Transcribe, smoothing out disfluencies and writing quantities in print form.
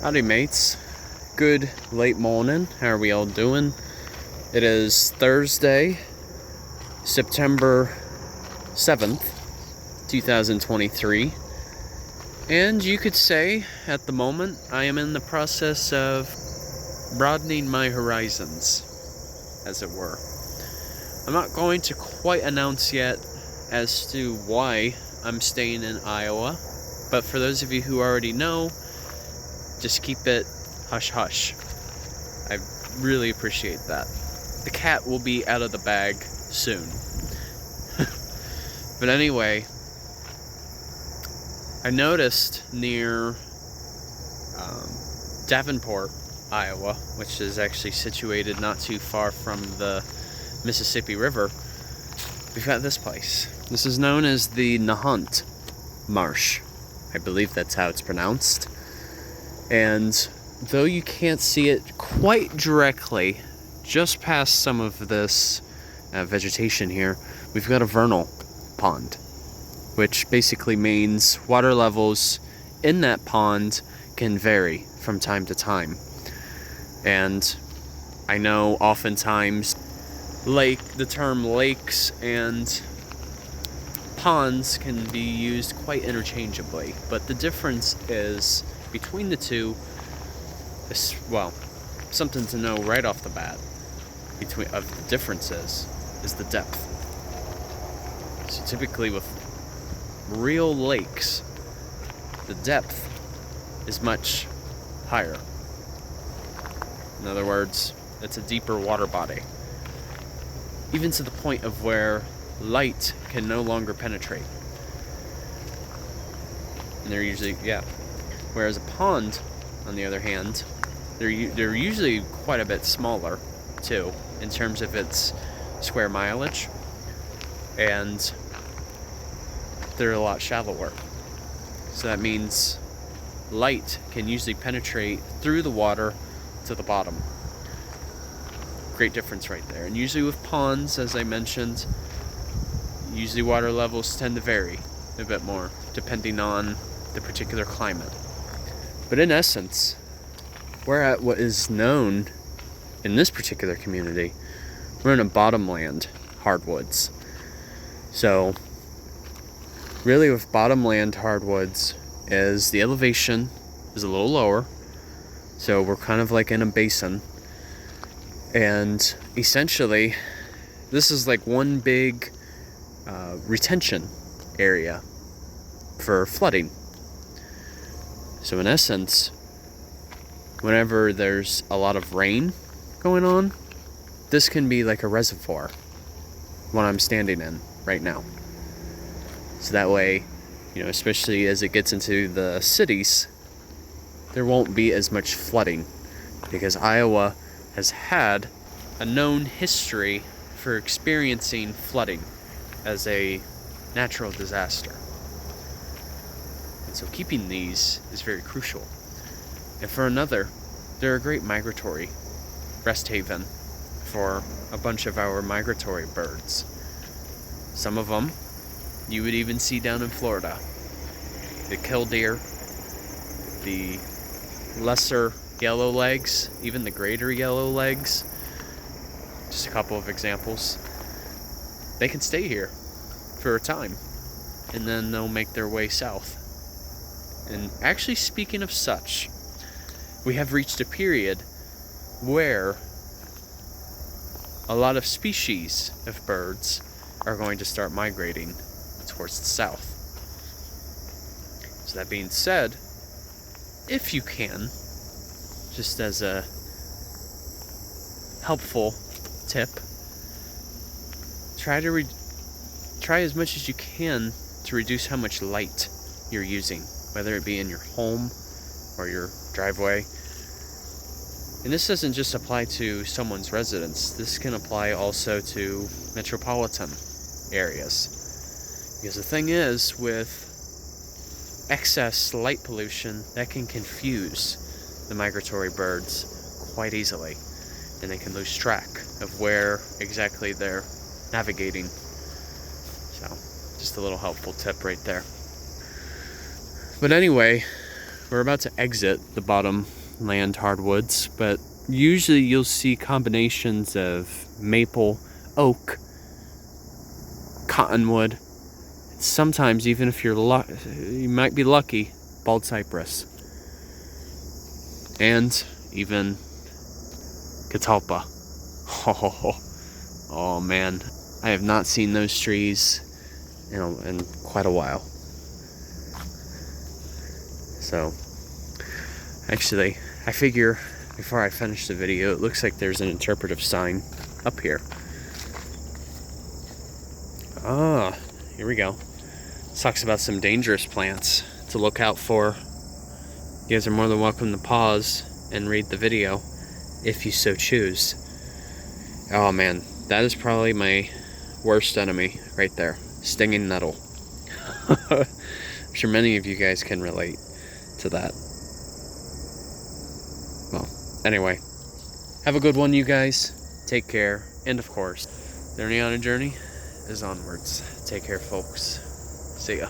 Howdy mates, good late morning. How are we all doing? It is Thursday, September 7th, 2023, and you could say at the moment I am in the process of broadening my horizons, as it were. I'm not going to quite announce yet as to why I'm staying in Iowa, but for those of you who already know, just keep it hush hush. I really appreciate that. The cat will be out of the bag soon. But anyway, I noticed near Davenport, Iowa, which is actually situated not too far from the Mississippi River, we've got this place. This is known as the Nahant Marsh. I believe that's how it's pronounced. And though you can't see it quite directly, just past some of this vegetation here, we've got a vernal pond, which basically means water levels in that pond can vary from time to time. And I know oftentimes the term lakes and ponds can be used quite interchangeably, but the difference is between the two is, well, something to know right off the bat of the differences is the depth. So typically with real lakes, the depth is much higher. In other words, it's a deeper water body, even to the point of where light can no longer penetrate. And they're usually, whereas a pond, on the other hand, they're usually quite a bit smaller, too, in terms of its square mileage, and they're a lot shallower. So that means light can usually penetrate through the water to the bottom. Great difference right there. And usually with ponds, as I mentioned, usually water levels tend to vary a bit more, depending on the particular climate. But in essence, we're at what is known in this particular community, we're in a bottomland hardwoods. So really with bottomland hardwoods is the elevation is a little lower, so we're kind of like in a basin, and essentially this is like one big retention area for flooding. So in essence, whenever there's a lot of rain going on, this can be like a reservoir, what I'm standing in right now. So that way, especially as it gets into the cities, there won't be as much flooding, because Iowa has had a known history for experiencing flooding as a natural disaster. And so keeping these is very crucial. And for another, they're a great migratory rest haven for a bunch of our migratory birds. Some of them you would even see down in Florida. The killdeer, the lesser yellowlegs, even the greater yellowlegs, just a couple of examples. They can stay here for a time, and then they'll make their way south. And actually, speaking of such, we have reached a period where a lot of species of birds are going to start migrating towards the south. So that being said, if you can, just as a helpful tip, try as much as you can to reduce how much light you're using, whether it be in your home or your driveway. And this doesn't just apply to someone's residence. This can apply also to metropolitan areas. Because the thing is, with excess light pollution, that can confuse the migratory birds quite easily, and they can lose track of where exactly they're navigating. So, just a little helpful tip right there. But anyway, we're about to exit the bottom land hardwoods, but usually you'll see combinations of maple, oak, cottonwood, sometimes even if you might be lucky, bald cypress, and even catalpa. Oh man, I have not seen those trees in quite a while. So actually, I figure before I finish the video, it looks like there's an interpretive sign up here. Ah, here we go. This talks about some dangerous plants to look out for. You guys are more than welcome to pause and read the video if you so choose. Oh man, that is probably my worst enemy right there. Stinging nettle. I'm sure many of you guys can relate to that. Well, anyway, have a good one, you guys. Take care, and of course, the journey on a journey is onwards. Take care, folks. See ya.